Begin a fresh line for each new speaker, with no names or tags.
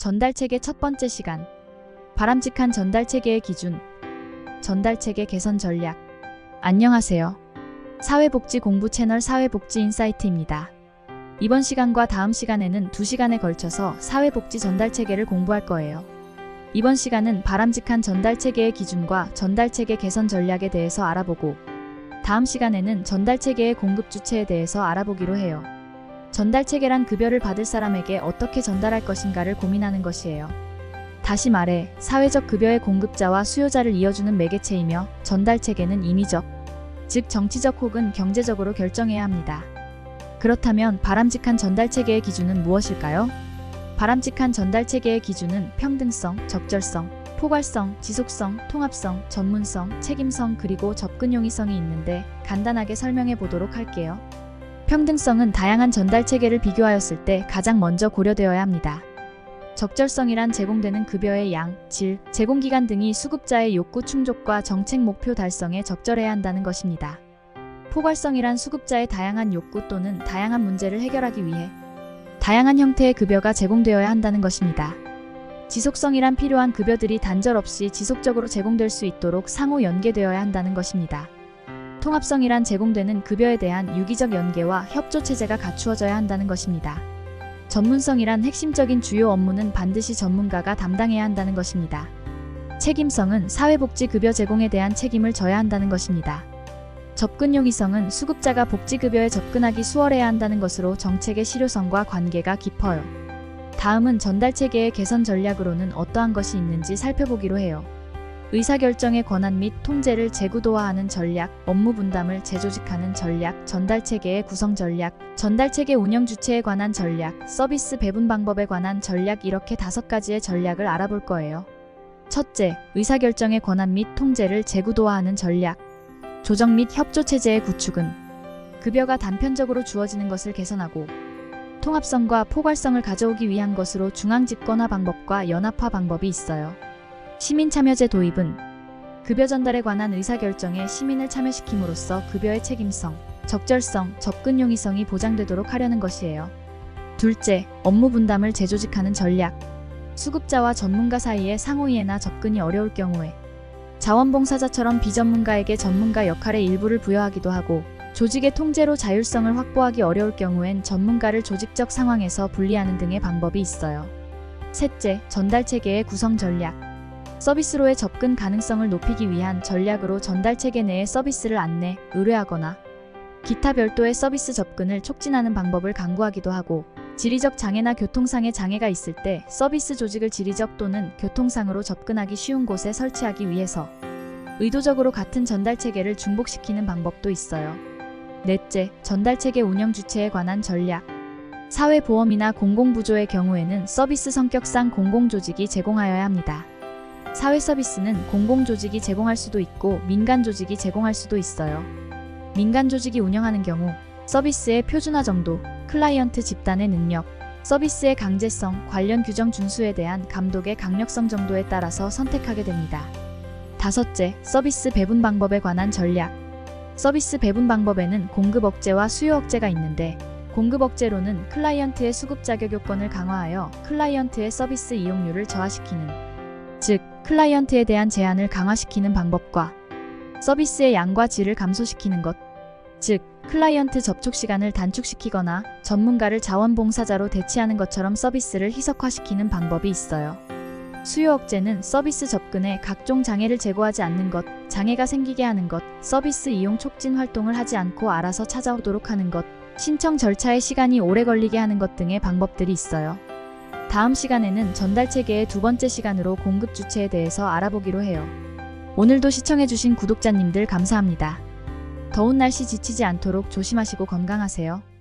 전달체계 첫 번째 시간. 바람직한 전달체계의 기준. 전달체계 개선 전략. 안녕하세요. 사회복지공부 채널 사회복지인사이트입니다. 이번 시간과 다음 시간에는 2시간에 걸쳐서 사회복지 전달체계를 공부할 거예요. 이번 시간은 바람직한 전달체계의 기준과 전달체계 개선 전략에 대해서 알아보고, 다음 시간에는 전달체계의 공급 주체에 대해서 알아보기로 해요. 전달체계란 급여를 받을 사람에게 어떻게 전달할 것인가를 고민하는 것이에요. 다시 말해, 사회적 급여의 공급자와 수요자를 이어주는 매개체이며, 전달체계는 임의적, 즉 정치적 혹은 경제적으로 결정해야 합니다. 그렇다면 바람직한 전달체계의 기준은 무엇일까요? 바람직한 전달체계의 기준은 평등성, 적절성, 포괄성, 지속성, 통합성, 전문성, 책임성 그리고 접근용이성이 있는데 간단하게 설명해 보도록 할게요. 평등성은 다양한 전달체계를 비교하였을 때 가장 먼저 고려되어야 합니다. 적절성이란 제공되는 급여의 양, 질, 제공기간 등이 수급자의 욕구 충족과 정책 목표 달성에 적절해야 한다는 것입니다. 포괄성이란 수급자의 다양한 욕구 또는 다양한 문제를 해결하기 위해 다양한 형태의 급여가 제공되어야 한다는 것입니다. 지속성이란 필요한 급여들이 단절 없이 지속적으로 제공될 수 있도록 상호 연계되어야 한다는 것입니다. 통합성이란 제공되는 급여에 대한 유기적 연계와 협조 체제가 갖추어져야 한다는 것입니다. 전문성이란 핵심적인 주요 업무는 반드시 전문가가 담당해야 한다는 것입니다. 책임성은 사회복지 급여 제공에 대한 책임을 져야 한다는 것입니다. 접근용이성은 수급자가 복지급여에 접근하기 수월해야 한다는 것으로 정책의 실효성과 관계가 깊어요. 다음은 전달체계의 개선 전략으로는 어떠한 것이 있는지 살펴보기로 해요. 의사결정의 권한 및 통제를 재구도화하는 전략, 업무 분담을 재조직하는 전략, 전달체계의 구성 전략, 전달체계 운영 주체에 관한 전략, 서비스 배분 방법에 관한 전략 이렇게 5가지의 전략을 알아볼 거예요. 첫째, 의사결정의 권한 및 통제를 재구도화하는 전략. 조정 및 협조 체제의 구축은 급여가 단편적으로 주어지는 것을 개선하고 통합성과 포괄성을 가져오기 위한 것으로 중앙집권화 방법과 연합화 방법이 있어요. 시민참여제 도입은 급여 전달에 관한 의사결정에 시민을 참여시킴으로써 급여의 책임성, 적절성, 접근용이성이 보장되도록 하려는 것이에요. 둘째, 업무 분담을 재조직하는 전략. 수급자와 전문가 사이에 상호이해나 접근이 어려울 경우에 자원봉사자처럼 비전문가에게 전문가 역할의 일부를 부여하기도 하고, 조직의 통제로 자율성을 확보하기 어려울 경우엔 전문가를 조직적 상황에서 분리하는 등의 방법이 있어요. 셋째, 전달체계의 구성 전략. 서비스로의 접근 가능성을 높이기 위한 전략으로 전달체계 내에 서비스를 안내, 의뢰하거나 기타 별도의 서비스 접근을 촉진하는 방법을 강구하기도 하고, 지리적 장애나 교통상의 장애가 있을 때 서비스 조직을 지리적 또는 교통상으로 접근하기 쉬운 곳에 설치하기 위해서 의도적으로 같은 전달체계를 중복시키는 방법도 있어요. 넷째, 전달체계 운영 주체에 관한 전략. 사회보험이나 공공부조의 경우에는 서비스 성격상 공공조직이 제공하여야 합니다. 사회서비스는 공공조직이 제공할 수도 있고 민간조직이 제공할 수도 있어요. 민간조직이 운영하는 경우 서비스의 표준화 정도, 클라이언트 집단의 능력, 서비스의 강제성, 관련 규정 준수에 대한 감독의 강력성 정도에 따라서 선택하게 됩니다. 다섯째, 서비스 배분 방법에 관한 전략. 서비스 배분 방법에는 공급 억제와 수요 억제가 있는데, 공급 억제로는 클라이언트의 수급 자격 요건을 강화하여 클라이언트의 서비스 이용률을 저하시키는, 즉 클라이언트에 대한 제한을 강화시키는 방법과 서비스의 양과 질을 감소시키는 것, 즉 클라이언트 접촉 시간을 단축시키거나 전문가를 자원봉사자로 대치하는 것처럼 서비스를 희석화시키는 방법이 있어요. 수요 억제는 서비스 접근에 각종 장애를 제거하지 않는 것, 장애가 생기게 하는 것, 서비스 이용 촉진 활동을 하지 않고 알아서 찾아오도록 하는 것, 신청 절차에 시간이 오래 걸리게 하는 것 등의 방법들이 있어요. 다음 시간에는 전달체계의 2번째 시간으로 공급 주체에 대해서 알아보기로 해요. 오늘도 시청해주신 구독자님들 감사합니다. 더운 날씨 지치지 않도록 조심하시고 건강하세요.